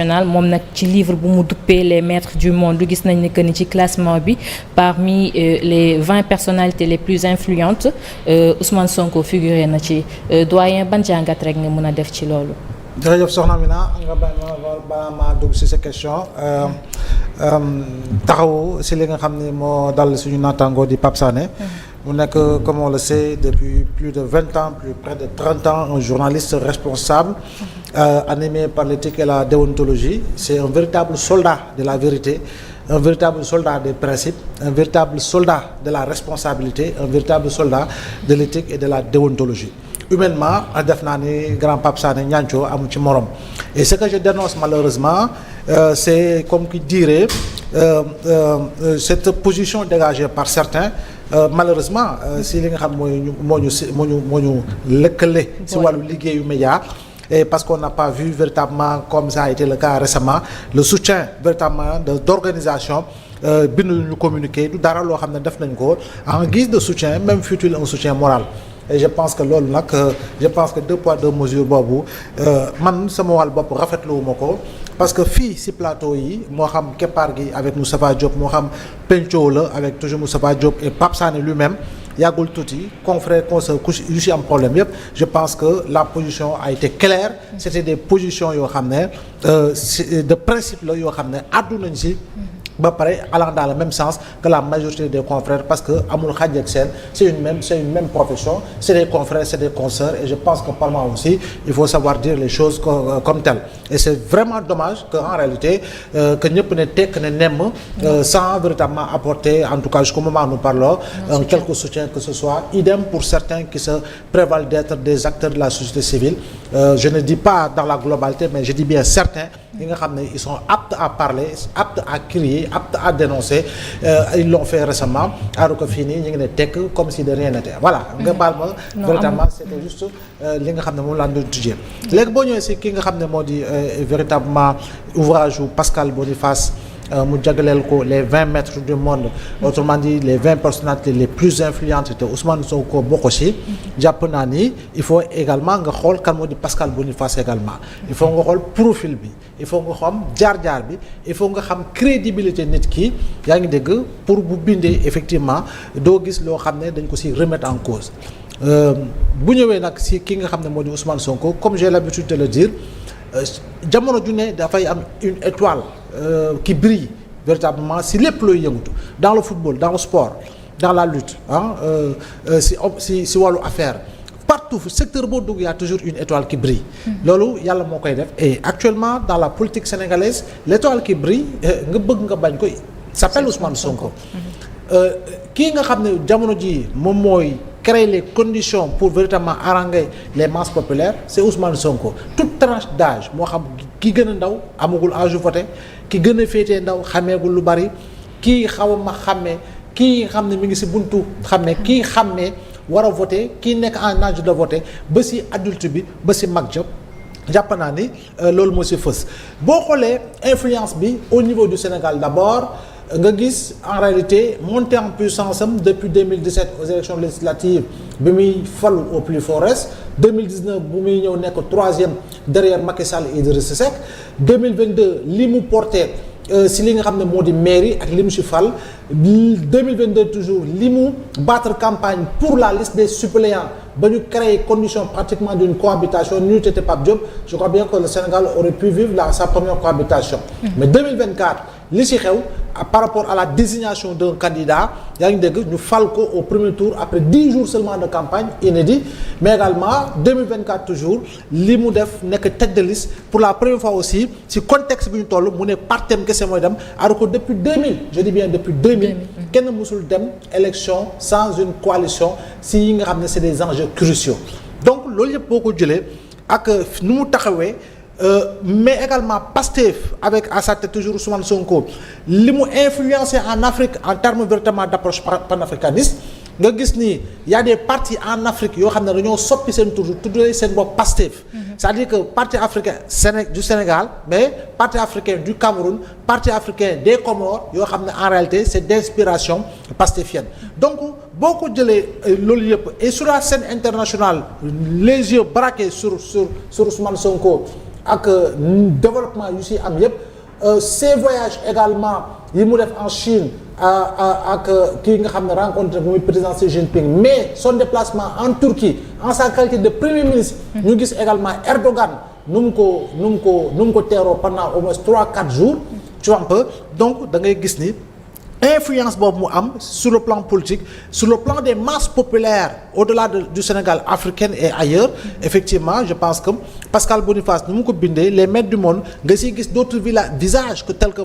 moom nag ci livre bu mu duppee les maîtres du monde gis nañ ne que ni ci classement bi parmi les 20 personnalités les plus influentes Ousmane Sonko figuré na ci doyen ban jàngat rek nga mën a def ci loolu. jërëjëf soxna Mina nga ba ma dugg ci sa question taxawu ci li nga xam ne moo dal suñu naataango di Pape Sané. mu nekk comme on le sait depuis plus de 20 ans plus près de 30 ans un journaliste responsable animé par l'éthique et la déontologie. C'est un véritable soldat de la vérité, un véritable soldat des principes, un véritable soldat de la responsabilité, un véritable soldat de l'éthique et de la déontologie. Humainement def naa ni grand Pape Sané ñancoo amu ci morom et ce que je dénonce malheureusement c'est comme qui dirait cette position dégagée par certains malheureusement si li nga xam moo ñu lëkkale si wàllu liggéeyu média et parce qu'on n'a pas vu véritablement comme ça a été le cas récemment le soutien véritablement d'organisation bindu ñu communiqué du dara loo xam ne def nañ ko en guise de soutien même fut-il un soutien moral. Et je pense que loolu nag je pense que deux poids deux mesures boobu man sama wàll bopp rafetluwuma ko parce que fii ci plateau yi moo xam keppaar gi avec Moustapha Diop moo xam penco la avec toujours Moustapha Diop et Pape Sané lui-même yàggul tuuti confrère consœur yu ci am problème yëpp je pense que la position a été claire c'était des positions yoo xam ne de principe la yoo xam ne àddu nañ ci ba pare allant dans le même sens que la majorité des confrères parce que amul xàjj ak seen c'est une même profession c'est des confrères c'est des consoeurs et je pense que par moment aussi il faut savoir dire les choses comme telles et c'est vraiment dommage que en réalité que ñëpp ne tekk ne nemm sans véritablement apporter en tout cas jusqu'au moment où nous parlons quelque soutien que ce soit idem pour certains qui se prévalent d'être des acteurs de la société civile je ne dis pas dans la globalité mais je dis bien certains yi nga xam ne ils sont aptes à parler aptes à crier aptes à dénoncer ils l'ont fait récemment alors que fii nii ñu ngi ne tekk comme si de rien n'était voilà nga baal ma véritablement c'était juste li nga xam ne moom laa doon tujjee léegi boo ñëwee si ki nga xam ne moo di véritablement ouvrage u Pascal Boniface mu jagleel ko les 20 maîtres du monde autrement dit les 20 personnalités les plus influentes te Ousmane Sonko bokk ci jàpp naa ni il faut également nga xool kan moo di Pascal Boniface également il faut nga xool profil bi il faut nga xam jaar-jaar bi il faut nga xam crédibilité nit ki yaa ngi dégg pour bu bindee effectivement doo gis loo xam ne dañ ko ci remettre en cause bu ñëwee nag ci ki nga xam ne moo di Ousmane Sonko comme j'ai l'habitude de le dire jamono ju ne dafay am une étoile qui brille véritablement si lépp looy yëngatu dans le football dans le sport dans la lutte si wàllu affaire partout secteur boo dugg y a toujours une étoile qui brille loolu yàlla moo koy def et actuellement dans la politique sénégalaise l'étoile qui brille nga bëgg nga bañ ko s'appelle Ousmane Sonko kii nga xam ne jamono ji moom mooy créer les conditions pour véritablement haranguer les masses populaires c'est Ousmane Sonko toute tranche d'âge moo xam ki gën a ndaw amagul âge voté ki gën a féetee ndaw xameegul lu bari kii xaw ma xàmmee kii xam ne mi ngi ci buntu xam ne kii xam ne war a voté kii nekk en âge de voter ba ci adulte bi ba ci mag jàpp naa ni loolu moo ci fës boo xoolee influence bi au niveau du Sénégal d'abord nga gis en réalité monter en puissance am depuis 2017 aux élections législatives bi muy falu au plus fort reste 2019 bu muy ñëw nekk troisième derrière Macky Sall et Idrissa Seck 2022 li mu porté si li nga xam ne moo di mairie ak li mu si fal 2022 toujours li mu battre campagne pour la liste des suppléants ba ñu créer condition pratiquement d'une cohabitation n'eût été Pape Diop je crois bien que le Sénégal aurait pu vivre sa première cohabitation mais 2024 li si xew par rapport à la désignation d'un candidat yaa ngi dégg ñu fal ko au premier tour après 10 jours seulement de campagne inédit mais également 2024 toujours li mu def nekk tête de liste pour la première fois aussi si contexte bi ñu toll mu ne partem kese mooy dem alors que depuis 2000 je dis bien depuis 2000 kenn mësul dem élection sans une coalition si yi nga xam ne c'est des enjeux cruciaux donc loolu yëpp boo ko jëlee ak nu mu taxawee mais également Pastef avec à sa tête toujours Ousmane Sonko li mu influencé en Afrique en termes véritablement d'approche panafricaniste nga gis ni y a des partis en Afrique yoo xam ne dañoo soppi seen tur tuddee seen bopp Pastef c'est-à-dire que parti africain du Sénégal mais parti africain du Cameroun parti africain des Comores yoo xam ne en réalité c'est d'inspiration pastéfienne donc boo ko jëlee loolu yëpp et sur la scène internationale les yeux braqués sur Ousmane Sonko ak développement yu si am yëpp ces voyages également yi mu def en Chine ak kii nga xam ne rencontre muy président Xi Jinping mais son déplacement en Turquie en sa qualité de premier ministre ñu gis également Erdogan nu mu ko teeroo pendant au moins 3-4 jours tu vois un peu donc da ngay gis ni influence boobu mu am sur le plan politique sur le plan des masses populaires au-delà du Sénégal africain et ailleurs effectivement je pense que Pascal Boniface ni mu ko bindee les maîtres du monde nga siy gis d'autres visages que tels que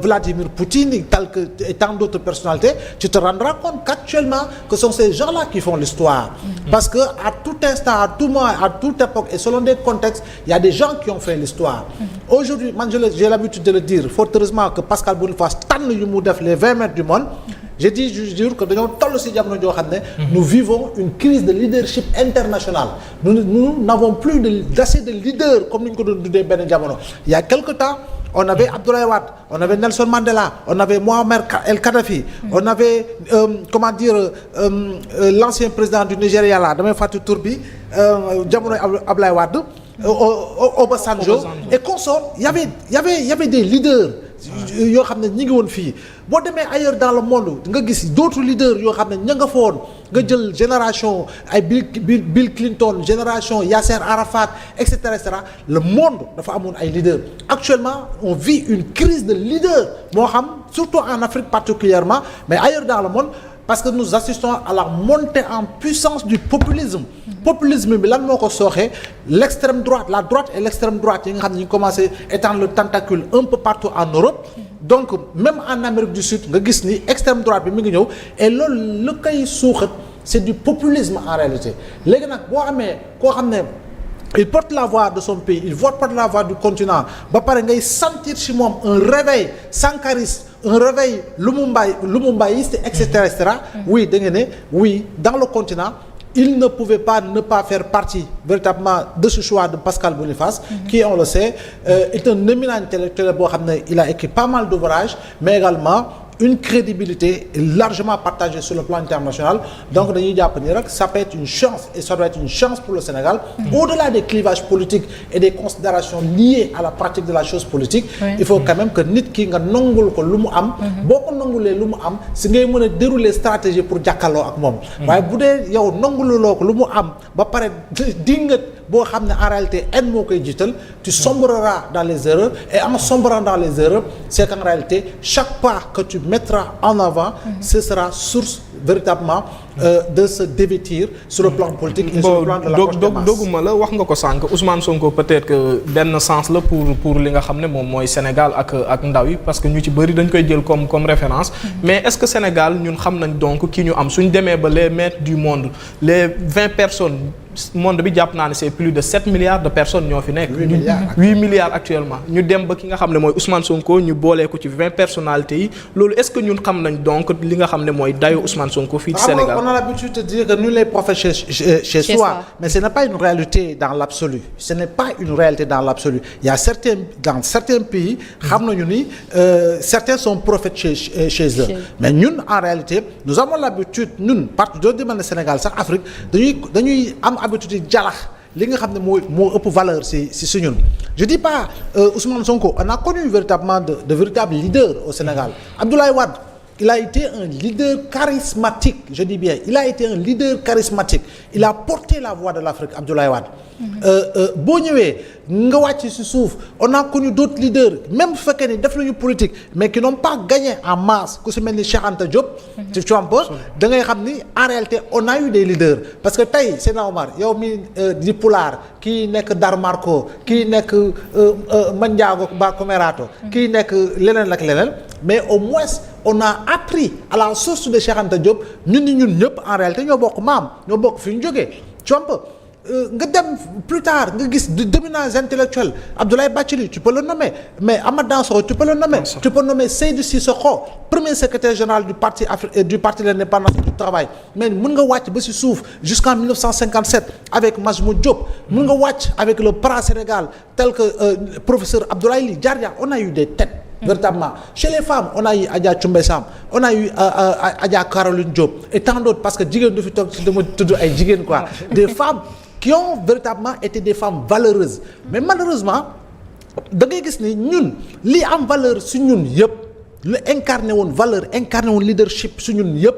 Vladimir Poutine et tant d'autres personnalités tu te rendras compte qu'actuellement que sont ces gens-là qui font l'histoire parce que à tout instant à tout moment à toute époque et selon des contextes il y a des gens qui ont fait l'histoire aujourd'hui man j'ai l'habitude de le dire fort heureusement que Pascal Boniface tànn yu mu def les 20 mètres du monde je jure que dañoo toll ci jamono joo xam ne nous vivons une crise de leadership international nous n'avons plus d'assez de leaders comme ni ñu ko doon dundee benn jamono il y a quelque temps on avait Abdoulaye Wade on avait Nelson Mandela on avait Mohamed El Kadhafi on avait l'ancien président du Nigeria là damay fàtte tur bi jamono Abdoulaye Wade Obasanjo et consorts il y avait des leaders yoo xam ne ñi ngi woon fii boo demee ailleurs dans le monde nga gis d'autres leaders yoo xam ne ña nga fa woon nga jël génération ay Bill Clinton génération Yasser Arafat et cetera le monde dafa amoon ay leaders actuellement on vit une crise de leaders moo xam surtout en Afrique particulièrement mais ailleurs dans le monde parce que nous assistons à la montée en puissance du populisme bi lan moo ko sooxee l'extrême droite la droite et l'extrême droite yi nga xam ne ñu commencé étendre le tentacule un peu partout en Europe donc même en Amérique du Sud nga gis ni extrême droite bi mi ngi ñëw et loolu lu koy suuxat c'est du populisme en réalité léegi nag boo amee koo xam ne il porte la voix de son pays il porte la voix du continent ba pare ngay sentir ci moom un réveil sankariste un réveil lumumbaïste et cetera oui da nga ne oui dans le continent il ne pouvait pas ne pas faire partie véritablement de ce choix de Pascal Boniface qui on le sait est un éminent intellectuel boo xam ne il a écrit pas mal d'ouvrages mais également une crédibilité largement partagée sur le plan international donc dañuy jàpp ni rek ça peut être une chance et ça doit être une chance pour le Sénégal au-delà des clivages politiques et des considérations liées à la pratique de la chose politique il faut quand même que nit ki nga nangul ko lu mu am boo ko nangulee lu mu am si ngay mën a dérouler stratégie pour jàkkaarloo ak moom waaye bu dee yow nangululoo ko lu mu am ba pare dingat boo xam ne en réalité haine moo koy jiital tu sombreras dans les erreurs et en sombrant dans les erreurs c'est qu'en réalité chaque pas que tu mettras en avant ce sera source véritablement de se dévêtir sur le plan politique et sur le plan de l'approche des masses. Doguma la wax nga ko sànq Ousmane Sonko peut-être que benn sens la pour li nga xam ne moom mooy Sénégal ak ndaw yi parce que ñu ci bëri dañ koy jël comme référence mais est-ce que Sénégal ñun xam nañ donc ki ñu am suñ demee ba les maîtres du monde les 20 personnes monde bi jàpp naa ne c'est plus de 7 milliards de personnes ñoo fi nekk 8 milliards actuellement ñu dem ba ki nga xam ne mooy Ousmane Sonko ñu boolee ko ci 20 personnalités yi loolu est-ce que ñun xam nañ donc li nga xam ne mooy dayo Ousmane Sonko fii ci Sénégal. On a l'habitude de dire que nul n'est prophète chez soi mais ce n'est pas une réalité dans l'absolu ce n'est pas une réalité dans l'absolu il y a dans certains pays xam nañu ni certains sont prophètes chez eux mais ñun en réalité nous avons l'habitude ñun partout doo demande Sénégal sax Afrique dañuy am habitude jalax li nga xam ne moo ëpp valeur si ñun je dis pas Ousmane Sonko on a connu véritablement de véritables leaders au Sénégal Abdoulaye Wade il a été un leader charismatique je dis bien il a été un leader charismatique il a porté la voix de l'Afrique Abdoulaye Wade boo ñëwee nga wàcc ci suuf on a connu d'autres leaders même bu fekkee ni def nañu politique mais qui n'ont pas gagné en masse ku si mel ni Cheikh Anta Diop tu vois un peu da ngay xam ni en réalité on a eu des leaders parce que tey Seydina Omar yow mi di Pulaar kii nekk Darmarko kii nekk Mandiago ba Komerato kii nekk leneen ak leneen mais au moins on a appris à la source de Cheikh Anta Diop ñun ñëpp en réalité ñoo bokk maam ñoo bokk fi ñu jógee tu vois un peu nga dem plus tard nga gis de dominants intellectuels Abdoulaye Bathily tu peux le nommer mais Amath Dansokho tu peux le nommer tu peux nommer Seydou Cissokho premier secrétaire général du parti de l'indépendance du travail mais mën nga wàcc ba ci suuf jusqu'en 1957 avec Majmout Diop mën nga wàcc avec le PRA Sénégal tel que professeur Abdoulaye Ly Diaria on a eu des têtes véritablement chez les femmes on a eu Adja Thioumbe Sam on a eu Adja Caroline Diop et tant d'autres parce que jigéen du fi toog ci dama tudd ay jigéen quoi des femmes qui ont véritablement été des femmes valeureuses mais malheureusement da ngay gis ni ñun li am valeur su ñun yëpp lu incarné woon valeur incarné woon leadership su ñun yëpp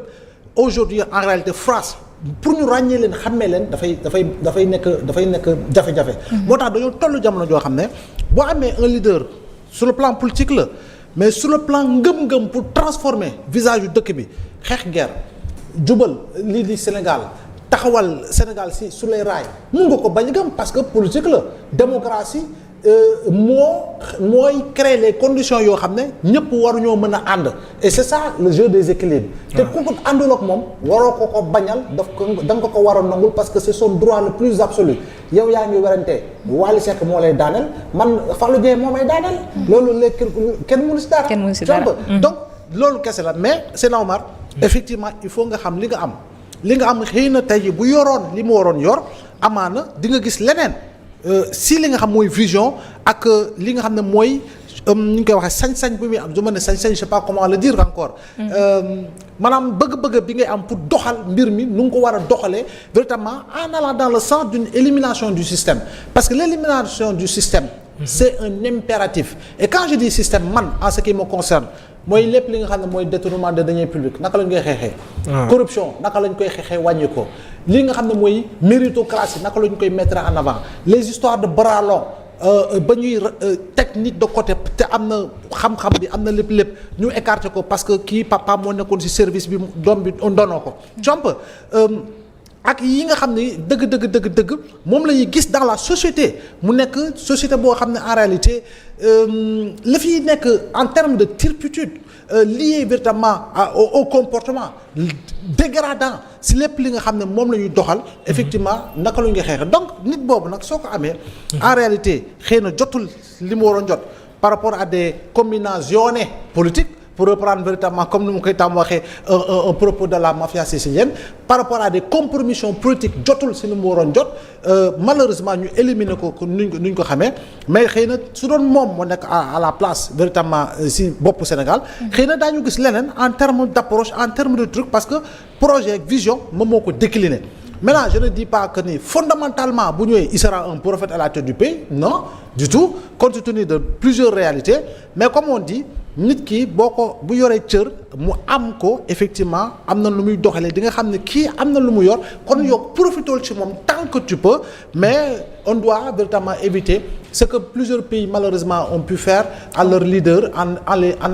aujourd'hui en réalité France pour ñu ràññee leen xàmmee leen dafay nekk jafe-jafe. moo tax dañoo tollu jamono joo xam ne boo amee un leader sur le plan politique la mais sur le plan ngëm-ngëm pour transformer visage yu dëkk bi xeex guerre jubal lii di Sénégal taxawal Sénégal sur les rails mun nga ko bañ a gëm parce que politique la démocratie. mooy créer les conditions yoo xam ne ñëpp waruñoo mën a ànd et c'est ça le jeu des équilibres. te ku ko àndul ak moom waroo ko bañal da nga ko war a nangul parce que c'est son droit le plus absolu yow yaa ngi werante Wally Seck moo lay daaneel man Fallou Dieng moo may daaneel. loolu léegi kenn mënu si dara. donc loolu kese la mais c'est Omar. effectivement il faut nga xam li nga am xëy na tey bu yoroon li mu waroon yor amaana di nga gis leneen. si li nga xam mooy vision ak li nga xam ne mooy ni ñu koy waxee sañ-sañ bi muy am du ma ne sañ-sañ je sais pas comment le dire encore. maanaam bëgg-bëgg bi ngay am pour doxal mbir mi nu nga ko war a doxalee véritablement en allant dans le sens d'une élimination du système parce que l'élimination du système. c'est un impératif et quand je dis système man en ce qui me concerne mooy lépp li nga xam ne mooy détournement de deniers publics naka lañ koy xeexee. corruption naka lañ koy xeexee wàññi ko. li nga xam ne mooy méritocratie naka lañ koy mettre en avant les histoires de bras longs ba ñuy teg nit de côté te am na xam-xam bi am na lépp ñu écarter ko parce que kii papa moo nekkoon ci service bi doom bi donoo ko. comp ak yi nga xam ne dëgg moom la ñuy gis dans la société mu nekk société boo xam ne en réalité la fiy nekk en termes de turpitude lié véritablement au comportement dégradant si lépp li nga xam ne moom la ñuy doxal effectivement naka la ñuy xeexe donc nit boobu nag soo ko amee en réalité xëy na jotul li mu waroon jot par rapport à des combinaisons politiques pour reprendre véritablement comme ni mu koy tam waxee un propos de la mafia sicilienne par rapport à des compromissions politiques jotul si li mu waroon jot malheureusement ñu éliminer ko nuñ ko xamee mais xëy na su doon moom moo nekk à la place véritablement si boppu Sénégal xëy na daañu gis leneen en termes d'approche en termes de truc parce que projet vision moom moo ko décliner maintenant je ne dis pas que ni fondamentalement bu ñëwee il sera un prophète à la tête du pays non du tout compte tenu de plusieurs réalités mais comme on dit nit ki boo ko bu yoree cër mu am ko effectivement am na lu muy doxalee di nga xam ne kii am na lu mu yor kon yow profitool ci moom tant que tu peux mais on doit véritablement éviter ce que plusieurs pays malheureusement ont pu faire à leurs leaders en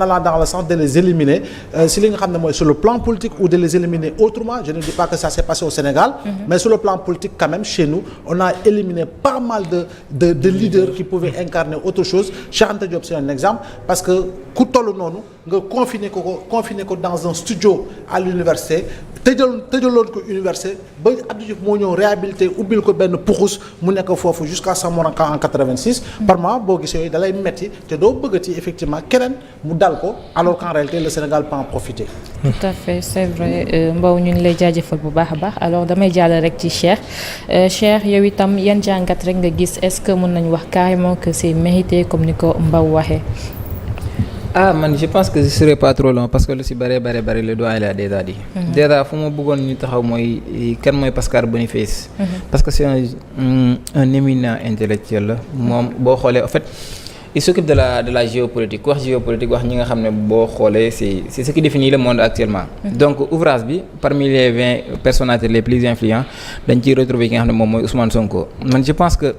allant dans le sens de les éliminer si li nga xam ne mooy sur le plan politique ou de les éliminer autrement je ne dis pas que ça s'est passé au Sénégal mais sur le plan politique quand même chez nous on a éliminé pas mal de leaders qui pouvaient incarner autre chose Cheikh Anta Diop c'est un exemple parce que ku toll noonu nga confiner ko dans un studio à l'université tëjaloon ko université ba Abdou Diouf moo ñëw réhabilité ubbil ko benn puxus mu nekk foofu jusqu'à sa mort en 86 par mois boo gisee yooyu dalay metti te doo bëggati effectivement keneen mu dal ko alors qu'en réalité le Sénégal peut en profiter. Tout à fait c'est vrai Mbow ñu ngi lay jaajëfal bu baax a baax alors damay jàll rek ci Cheikh yow itam yan jàngat rek nga gis est-ce que mën nañu wax carrément que c'est mérité comme ni ko Mbow waxee. man je pense que ce serait pas trop long parce que lu si bari le doyen l'a déjà dit. déjà fu ma bëggoon ñu taxaw mooy kan mooy Pascal Boniface. parce que c'est un éminent intellectuel la moom boo xoolee en fait il s'occupe de la géopolitique ku wax géopolitique wax ñi nga xam ne boo xoolee c'est ce qui définit le monde actuellement. donc ouvrage bi parmi les 20 personnalités les plus influents dañ ciy retrouver ki nga xam ne moom mooy Ousmane Sonko man je pense que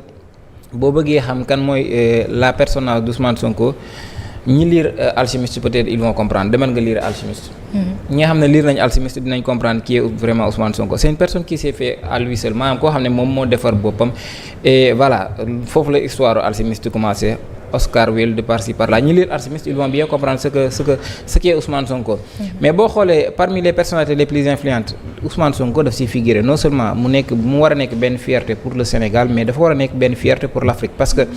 boo bëggee xam kan mooy la personnage d'Ousmane Sonko. ñi lire Alchimiste peut-être ils vont comprendre demal nga lire Alchimiste. ñi nga xam ne lire nañu Alchimiste dinañ comprendre qui est vraiment Ousmane Sonko c'est une personne qui s'est fait à lui seul maanaam koo xam ne moom moo defar boppam et voilà foofu la histoire Alchimiste commencé Oscar Wilde de par-ci par-là ñi lire Alchimiste ils vont bien comprendre ce qui est Ousmane Sonko. mais boo xoolee parmi les personnalités les plus influentes Ousmane Sonko daf siy figurer non seulement mu war a nekk benn fierté pour le Sénégal mais dafa war a nekk benn fierté pour l'Afrique parce que.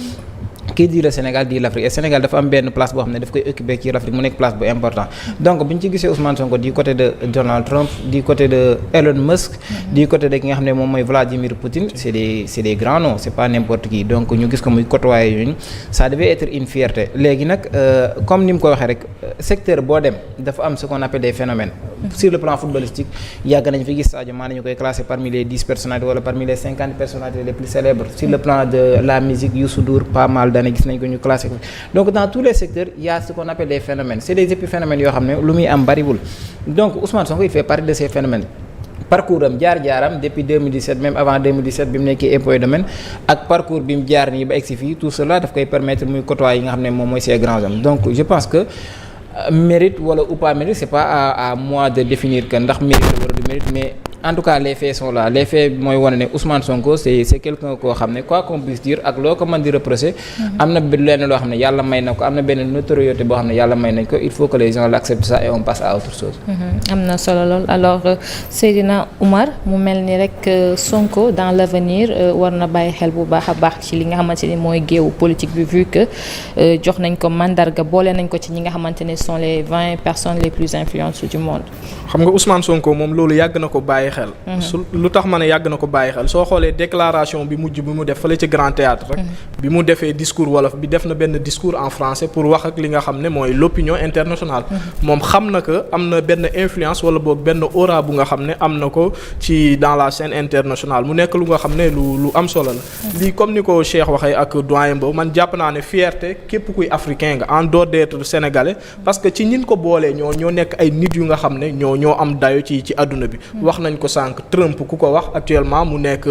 qui dit le Sénégal dit l'Afrique et Sénégal dafa am benn place boo xam ne daf koy occuper ci l'Afrique mu nekk place bu important donc bu ñu ci gisee Ousmane Sonko du côté de Donald Trump du côté de Elon Musk du côté de ki nga xam ne moom mooy Vladimir Poutine c'est des grands noms c'est pas n'importe qui donc ñu gis ko muy côtoyer yooyu ça devait être une fierté léegi nag comme ni mu ko waxee rek secteur boo dem dafa am ce qu'on appelle des phénomènes. Sur le plan footballistique yàgg nañ fi gis Sadio Mané ñu koy classé parmi les 10 personnalités wala parmi les 50 personnalités les plus célèbres. Sur le plan de la musique Youssou Ndour pas mal d'années gis nañ ko ñu classé ko donc dans tous les secteurs il y a ce qu'on appelle des phénomènes c'est des épiphénomènes yoo xam ne lu muy am bariwul donc Ousmane Sonko il fait partie de ces phénomènes. Parcours am jaar-jaaram depuis 2017 même avant 2017 bi mu nekkee impôts et domaines ak parcours bi mu jaar nii ba egsi fii tout cela daf koy permettre muy côtoyer yi nga xam ne moom mooy ces grands hommes donc je pense que mérite wala ou pas mérite c'est pas à moi de définir que ndax mérite wala du mérite mais en tout cas les faits sont là les faits mooy wane ne Ousmane Sonko c'est quelqu'un koo xam ne quoi qu'on puisse dire ak loo ko mën di reprocher am na lenn loo xam ne yàlla may na ko am na benn notoriété boo xam ne yàlla may nañ ko il faut que les gens l'acceptent ça et on passe à autre chose. am na solo lool alors Seydina Oumar mu mel ni rek Sonko dans l'avenir war na bàyyi xel bu baax a baax ci li nga xamante ni mooy géewu politique bi vu que jox nañ ko mandarga boole nañ ko ci ñi nga xamante ne sont les 20 personnes les plus influentes du monde. xam nga Ousmane Sonko moom loolu yàgg na ko bàyyi xel. lu tax ma ne yàgg na ko bàyyi xel soo xoolee déclaration bi mujj bi mu def fële ci Grand Théâtre rek. bi mu defee discours wolof bi def na benn discours en français pour wax ak li nga xam ne mooy l'opinion internationale. moom xam na que am na benn influence wala boog benn aura bu nga xam ne am na ko ci dans la scène internationale mu nekk lu nga xam ne lu am solo la. lii comme ni ko Cheikh waxee ak doyen Mbow man jàpp naa ne fierté képp kuy africain nga en dehors d'être sénégalais parce que ci ñin ko boolee ñoo nekk ay nit yu nga xam ne ñoo am dayo ci àdduna bi. wax nañ ko sànq Trump ku ko wax actuellement mu nekk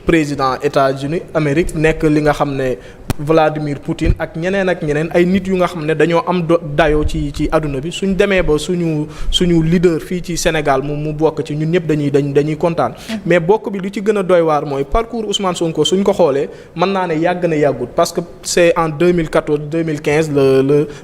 président États-Unis Amérique nekk li nga xam ne Vladimir Poutine ak ñeneen ay nit yu nga xam ne dañoo am dayoo ci àdduna bi suñ demee ba suñu leader fii ci Sénégal mu bokk ci ñun ñëpp dañuy kontaan. mais bokk bi lu ci gën a doy waar mooy parcours Ousmane Sonko suñ ko xoolee mën naa ne yàgg na yàggut parce que c'est en 2014 2015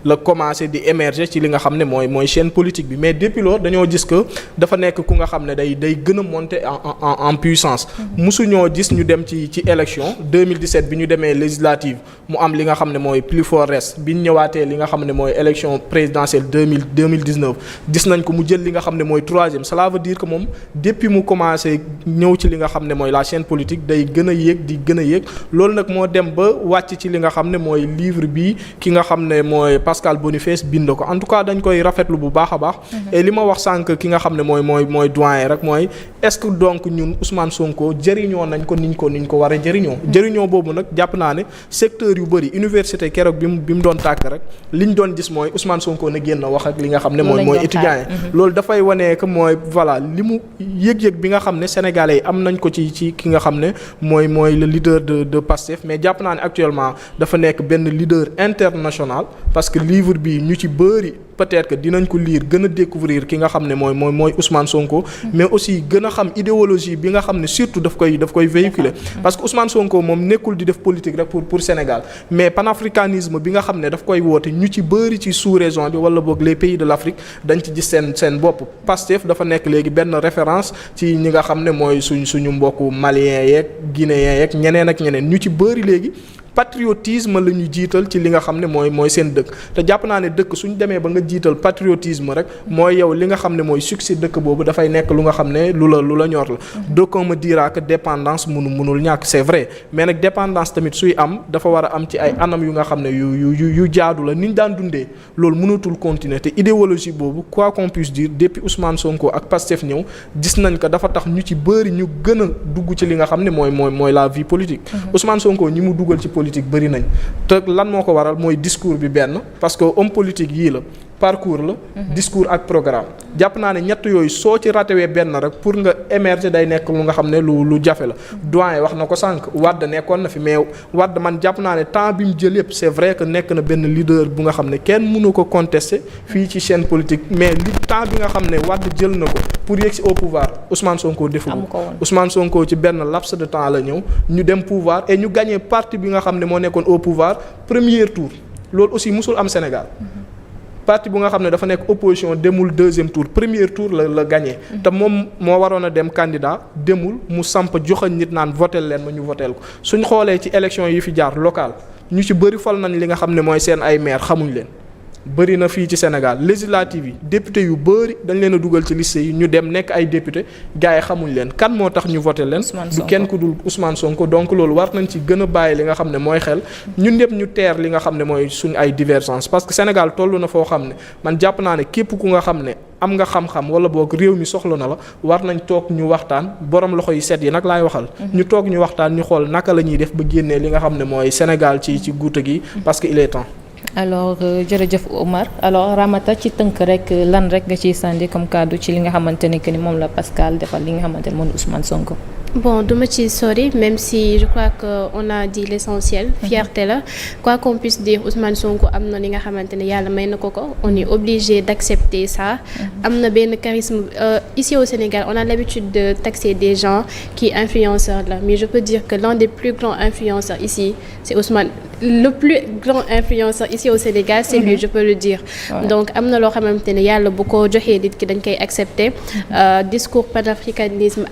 la commencé di émerger ci li nga xam ne mooy chaîne politique bi mais depuis lors dañoo gis que dafa nekk ku nga xam ne day gën a monter en puissance. musuñoo gis ñu dem ci élection 2017 bi ñu demee législative. mu am li nga xam ne mooy plus fort reste bi ñu ñëwaatee li nga xam ne mooy élection présidentielle 2019 gis nañ ko mu jël li nga xam ne mooy troisième cela veut dire que moom depuis mu commencé ñëw ci li nga xam ne mooy la chaîne politique day gën a yéeg di gën a yéeg loolu nag moo dem ba wàcc ci li nga xam ne mooy livre bi ki nga xam ne mooy Pascal Boniface bind ko en tout cas dañ koy rafetlu bu baax a baax. et li ma wax sànq ki nga xam ne mooy doyen rek mooy est-ce que donc ñun Ousmane Sonko jëriñoo nañ ko niñ ko war a jëriñoo boobu nag jàpp naa ne secteur yu bëri université keroog bi mu doon tàkk rek li ñu doon gis mooy Ousmane Sonko na génn wax ak li nga xam ne mooy étudiants yi loolu dafay wane que mooy voilà li mu yëg-yëg bi nga xam ne sénégalais yi am nañ ko ci ki nga xam ne mooy le leader de Pastef mais jàpp naa ne actuellement dafa nekk benn leader international parce que livre bi ñu ci bëri peut-être que dinañ ko lire gën a découvrir ki nga xam ne mooy Ousmane Sonko mais aussi gën a xam idéologie bi nga xam ne surtout daf koy véhiculer parce que Ousmane Sonko moom nekkul di def politique rek pour Sénégal mais panafricanisme bi nga xam ne daf koy woote ñu ci bëri ci sous-région bi wala boog les pays de l'Afrique dañ ci gis seen bopp Pastef dafa nekk léegi benn référence ci ñi nga xam ne mooy suñu mbokku maliens yeeg guinéens yeeg ñeneen ñu ci bëri léegi patriotisme la ñu jiital ci li nga xam ne mooy seen dëkk te jàpp naa ne dëkk suñ demee ba nga jiital patriotisme rek mooy yow li nga xam ne mooy succès dëkk boobu dafay nekk lu nga xam ne lu la ñor la d'aucuns me dira que dépendance mënul ñàkk c'est vrai mais nag dépendance tamit suy am dafa war a am ci ay anam yu nga xam ne yu jaadu la ni ñu daan dundee loolu mënatul continuer te idéologie boobu quoi qu'on puisse dire depuis Ousmane Sonko ak Pastef ñëw gis nañ ko dafa tax ñu ci bëri ñu gën a dugg ci li nga xam ne mooy la vie politique Ousmane Sonko ñi mu dugal ci politique bëri nañ te lan moo ko waral mooy discours bi benn parce que homme politique yii la parcours la discours ak programme jàpp naa ne ñett yooyu soo ci ratewee benn rek pour nga émerger day nekk lu nga xam ne lu jafe la doyen wax na ko sànq Wade nekkoon na fi mais Wade man jàpp naa ne temps bi mu jël yëpp c'est vrai que nekk na benn leader bu nga xam ne kenn mënu ko contester fii ci chaîne politique mais li temps bi nga xam ne Wade jël na ko pour yegg si au pouvoir Ousmane Sonko defu ko Ousmane Sonko ci benn laps de temps la ñëw ñu dem pouvoir et ñu gagné parti bi nga xam ne moo nekkoon au pouvoir premier tour loolu aussi musul am Sénégal parti bu nga xam ne dafa nekk opposition demul deuxième tour premier tour la gagné te moom moo waroon a dem candidat demul mu samp joxañ nit naan votel leen ma ñu votel ko suñ xoolee ci élection yi fi jaar local ñu ci bëri fal nañ li nga xam ne mooy seen ay maire xamuñ leen bëri na fii ci Sénégal législative yi député yu bëri dañ leen a dugal ci liste yi ñu dem nekk ay député gars yi xamuñ leen kan moo tax ñu voté leen du kenn ku dul Ousmane Sonko donc loolu war nañ ci gën a bàyyi li nga xam ne mooy xel ñun ñëpp ñu teer li nga xam ne mooy suñu ay divergence parce que Sénégal toll na foo xam ne man jàpp naa ne képp ku nga xam ne am nga xam-xam wala boog réew mi soxla na la war nañ toog ñu waxtaan borom loxo yi set yi nag laay waxal ñu toog ñu waxtaan ñu xool naka la ñuy def ba génnee li nga xam ne mooy Sénégal ci guuta gi parce que il est temps. alors jërëjëf Omar alors Ramata ci tënk rek lan rek nga ciy sànni comme kaddu ci li nga xamante ne que ni moom la Pascal defal li nga xamante ne moom Ousmane Sonko. Bon, duma ci sori même si je crois que on a dit l'essentiel. Fierté la quoi qu'on puisse dire Ousmane Sonko am na li nga xamante ne yàlla may na ko ko on est obligé d'accepter ça. am na benn charisme ici au Sénégal on a l'habitude de taxer des gens qui influenceurs la mais je peux dire que l'un des plus grands influenceurs ici c'est Ousmane. Le plus grand influenceur ici au Sénégal c'est lui je peux le dire. Donc am na loo xamante ne yàlla bu ko joxee nit ki dañ koy accepter. Discours panafricanisme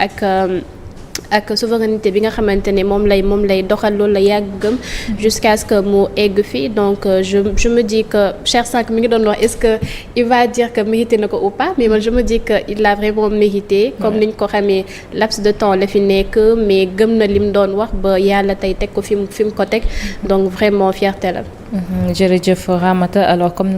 ak souveraineté bi nga xamante ne moom lay doxal loolu la yàgg gëm jusqu'à ce que mu egg fii donc je me dis que Cheikh Sank mi ngi doon wax est-ce que il va dire que mérité na ko ou pas mais man je me dis que il l'a vraiment mérité comme niñ ko xamee laps de temps la fi nekk mais gëm na lim doon wax ba yàlla tey teg ko fi mu ko teg donc vraiment fierté la. jërëjëf Ramata alors comme